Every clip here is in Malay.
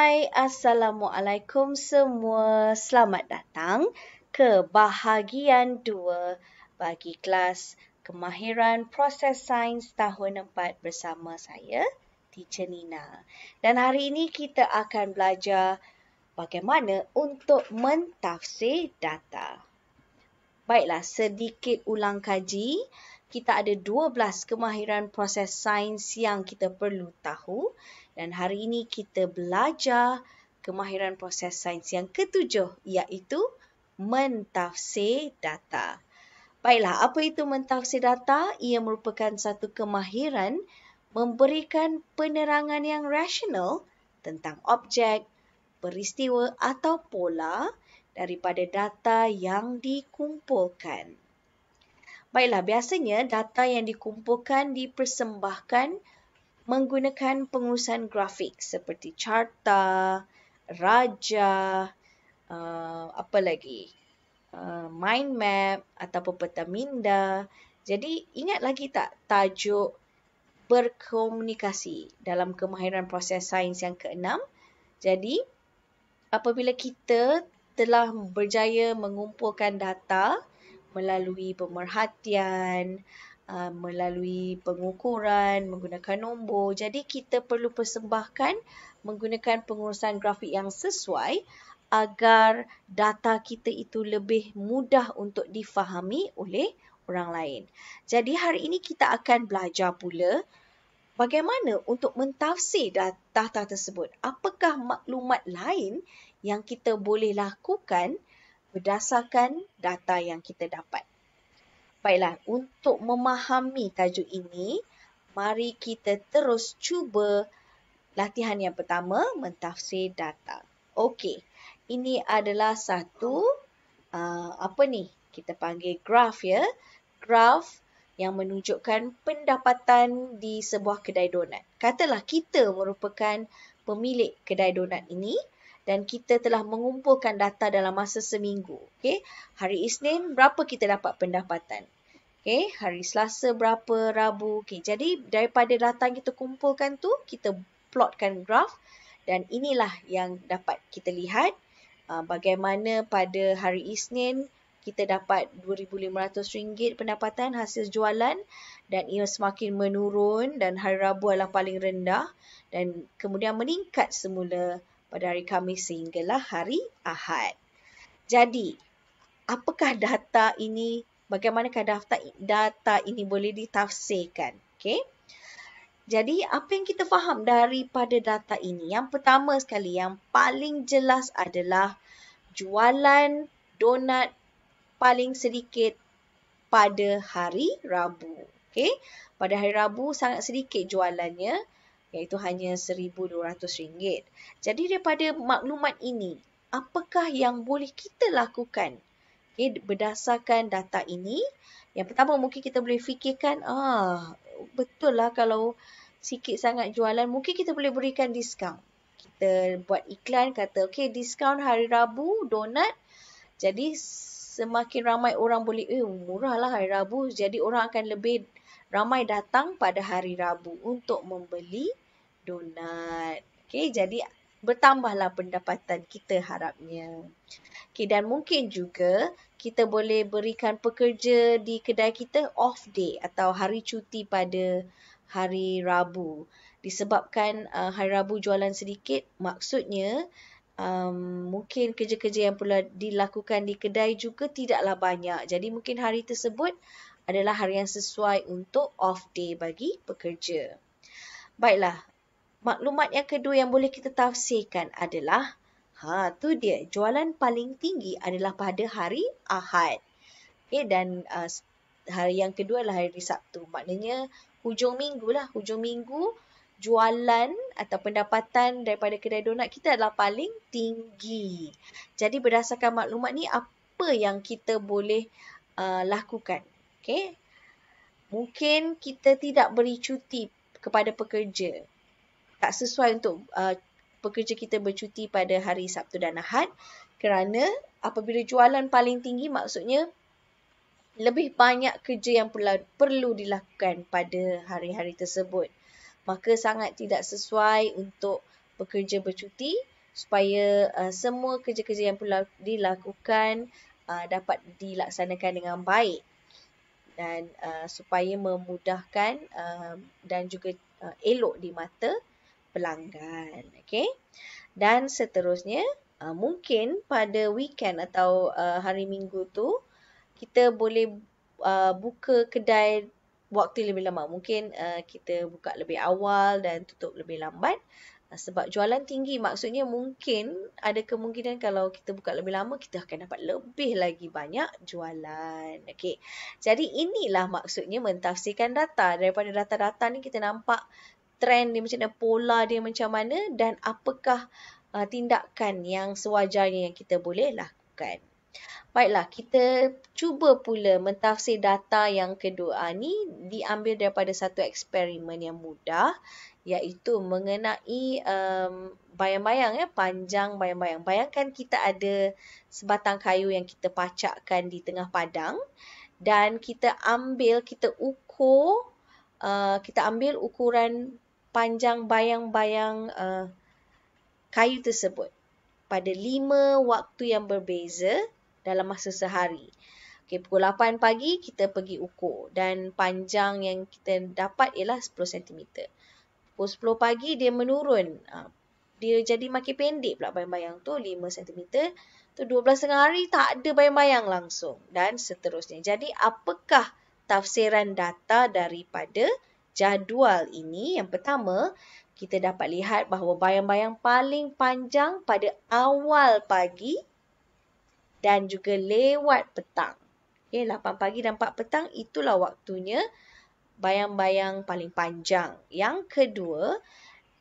Hai, Assalamualaikum semua. Selamat datang ke bahagian 2 bagi kelas Kemahiran Proses Sains tahun 4 bersama saya, Teacher Nina. Dan hari ini kita akan belajar bagaimana untuk mentafsir data. Baiklah, sedikit ulang kaji. Kita ada 12 kemahiran proses sains yang kita perlu tahu. Dan hari ini kita belajar kemahiran proses sains yang ketujuh, iaitu mentafsir data. Baiklah, apa itu mentafsir data? Ia merupakan satu kemahiran memberikan penerangan yang rasional tentang objek, peristiwa atau pola daripada data yang dikumpulkan. Baiklah, biasanya data yang dikumpulkan dipersembahkan menggunakan pengurusan grafik seperti carta, raja, mind map ataupun peta minda. Jadi ingat lagi tak tajuk berkomunikasi dalam kemahiran proses sains yang ke-6? Jadi apabila kita telah berjaya mengumpulkan data melalui pemerhatian, melalui pengukuran, menggunakan nombor. Jadi kita perlu persembahkan menggunakan pengurusan grafik yang sesuai agar data kita itu lebih mudah untuk difahami oleh orang lain. Jadi hari ini kita akan belajar pula bagaimana untuk mentafsir data tersebut. Apakah maklumat lain yang kita boleh lakukan berdasarkan data yang kita dapat. Baiklah, untuk memahami tajuk ini, mari kita terus cuba latihan yang pertama, mentafsir data. Okey, ini adalah satu, kita panggil graf ya. Graf yang menunjukkan pendapatan di sebuah kedai donat. Katalah kita merupakan pemilik kedai donat ini dan kita telah mengumpulkan data dalam masa seminggu. Okay? Hari Isnin, berapa kita dapat pendapatan? Okay? Hari Selasa, berapa? Rabu. Okay? Jadi, daripada data yang kita kumpulkan tu, kita plotkan graf dan inilah yang dapat kita lihat bagaimana pada hari Isnin, kita dapat RM2,500 pendapatan hasil jualan dan ia semakin menurun dan hari Rabu adalah paling rendah dan kemudian meningkat semula pada hari Khamis sehinggalah hari Ahad. Jadi, apakah data ini, bagaimanakah data ini boleh ditafsirkan? Okay? Jadi, apa yang kita faham daripada data ini? Yang pertama sekali, yang paling jelas adalah jualan donat paling sedikit pada hari Rabu. Okay? Pada hari Rabu sangat sedikit jualannya, iaitu hanya RM1,200. Jadi daripada maklumat ini, apakah yang boleh kita lakukan berdasarkan data ini? Yang pertama mungkin kita boleh fikirkan, betul lah kalau sikit sangat jualan, mungkin kita boleh berikan diskaun. Kita buat iklan kata, okay, diskaun hari Rabu, donat. Jadi semakin ramai orang boleh, murah lah hari Rabu. Jadi orang akan lebih ramai datang pada hari Rabu untuk membeli donat. Okay, jadi bertambahlah pendapatan kita harapnya. Okay, dan mungkin juga kita boleh berikan pekerja di kedai kita off day atau hari cuti pada hari Rabu. Disebabkan hari Rabu jualan sedikit, maksudnya mungkin kerja-kerja yang perlu dilakukan di kedai juga tidaklah banyak. Jadi mungkin hari tersebut adalah hari yang sesuai untuk off day bagi pekerja. Baiklah, maklumat yang kedua yang boleh kita tafsirkan adalah, tu dia, jualan paling tinggi adalah pada hari Ahad. Okay, dan hari yang kedua adalah hari Sabtu. Maknanya hujung minggu lah. Hujung minggu jualan atau pendapatan daripada kedai donat kita adalah paling tinggi. Jadi berdasarkan maklumat ni, apa yang kita boleh lakukan? Okay? Mungkin kita tidak beri cuti kepada pekerja. Tak sesuai untuk pekerja kita bercuti pada hari Sabtu dan Ahad kerana apabila jualan paling tinggi maksudnya lebih banyak kerja yang perlu dilakukan pada hari-hari tersebut. Maka sangat tidak sesuai untuk pekerja bercuti supaya semua kerja-kerja yang perlu dilakukan dapat dilaksanakan dengan baik dan supaya memudahkan dan juga elok di mata pelanggan. Okey. Dan seterusnya, mungkin pada weekend atau hari Minggu tu kita boleh buka kedai waktu lebih lama. Mungkin kita buka lebih awal dan tutup lebih lambat. Sebab jualan tinggi, maksudnya mungkin ada kemungkinan kalau kita buka lebih lama, kita akan dapat lebih lagi banyak jualan. Okey. Jadi inilah maksudnya mentafsirkan data. Daripada data-data ni kita nampak trend dia macam mana, pola dia macam mana dan apakah tindakan yang sewajarnya yang kita boleh lakukan. Baiklah, kita cuba pula mentafsir data yang kedua. Ni diambil daripada satu eksperimen yang mudah, iaitu mengenai bayang-bayang, panjang bayang-bayang. Bayangkan kita ada sebatang kayu yang kita pacakkan di tengah padang dan kita ukur, kita ambil ukuran panjang bayang-bayang kayu tersebut pada 5 waktu yang berbeza dalam masa sehari. Okay, pukul 8 pagi kita pergi ukur dan panjang yang kita dapat ialah 10 cm. Pukul 10 pagi dia menurun. Dia jadi makin pendek pula bayang-bayang tu, 5 cm. Tu 12 tengah hari tak ada bayang-bayang langsung dan seterusnya. Jadi apakah tafsiran data daripada jadual ini? Yang pertama, kita dapat lihat bahawa bayang-bayang paling panjang pada awal pagi dan juga lewat petang. Okay, 8 pagi dan 4 petang itulah waktunya bayang-bayang paling panjang. Yang kedua,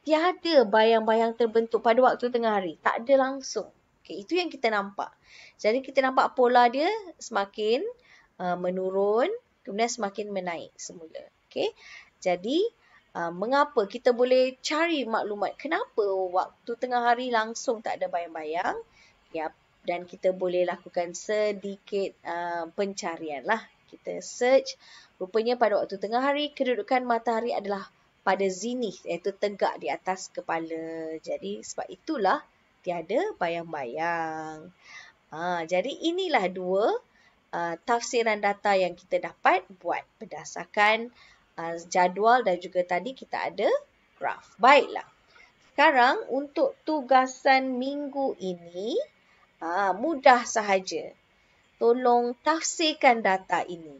tiada bayang-bayang terbentuk pada waktu tengah hari. Tak ada langsung. Okay, itu yang kita nampak. Jadi kita nampak pola dia semakin menurun, kemudian semakin menaik semula. Okay, jadi mengapa kita boleh cari maklumat kenapa waktu tengah hari langsung tak ada bayang-bayang? Ya, dan kita boleh lakukan sedikit pencarian lah. Kita search, rupanya pada waktu tengah hari kedudukan matahari adalah pada zenith, iaitu tegak di atas kepala. Jadi sebab itulah tiada bayang-bayang. Jadi inilah dua tafsiran data yang kita dapat buat berdasarkan jadual dan juga tadi kita ada graf. Baiklah. Sekarang untuk tugasan minggu ini, mudah sahaja. Tolong tafsirkan data ini.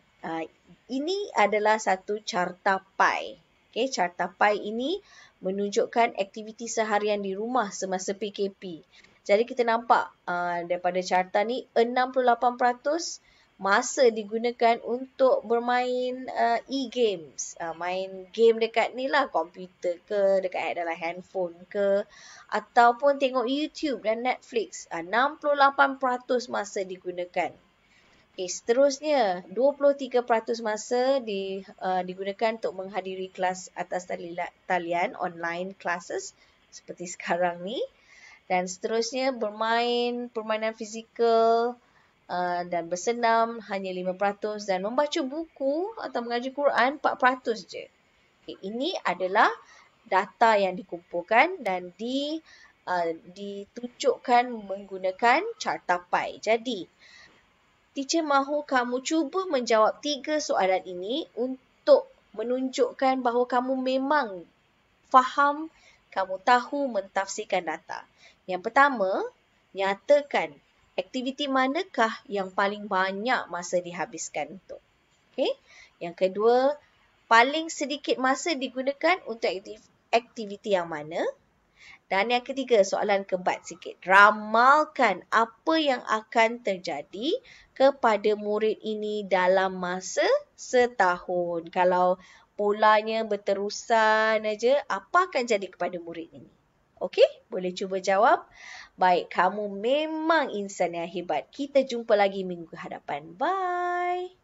Ini adalah satu carta pie. Okay, carta pie ini menunjukkan aktiviti seharian di rumah semasa PKP. Jadi kita nampak daripada carta ni 68% masa digunakan untuk bermain e-games. Main game dekat ni lah, komputer ke, dekat dalam handphone ke, ataupun tengok YouTube dan Netflix. 68% masa digunakan. Okay, seterusnya 23% masa digunakan untuk menghadiri kelas atas talian, online classes seperti sekarang ni. Dan seterusnya bermain permainan fizikal dan bersenam hanya 5% dan membaca buku atau mengaji Quran 4% je. Okay, ini adalah data yang dikumpulkan dan ditunjukkan menggunakan carta pie. Jadi, teacher mahu kamu cuba menjawab 3 soalan ini untuk menunjukkan bahawa kamu memang faham, kamu tahu mentafsirkan data. Yang pertama, nyatakan aktiviti manakah yang paling banyak masa dihabiskan untuk. Okay? Yang kedua, paling sedikit masa digunakan untuk aktiviti yang mana. Dan yang ketiga, soalan kebat sikit. Ramalkan apa yang akan terjadi kepada murid ini dalam masa setahun. Kalau polanya berterusan aja, apa akan jadi kepada murid ini? Okey, boleh cuba jawab. Baik, kamu memang insan yang hebat. Kita jumpa lagi minggu hadapan. Bye.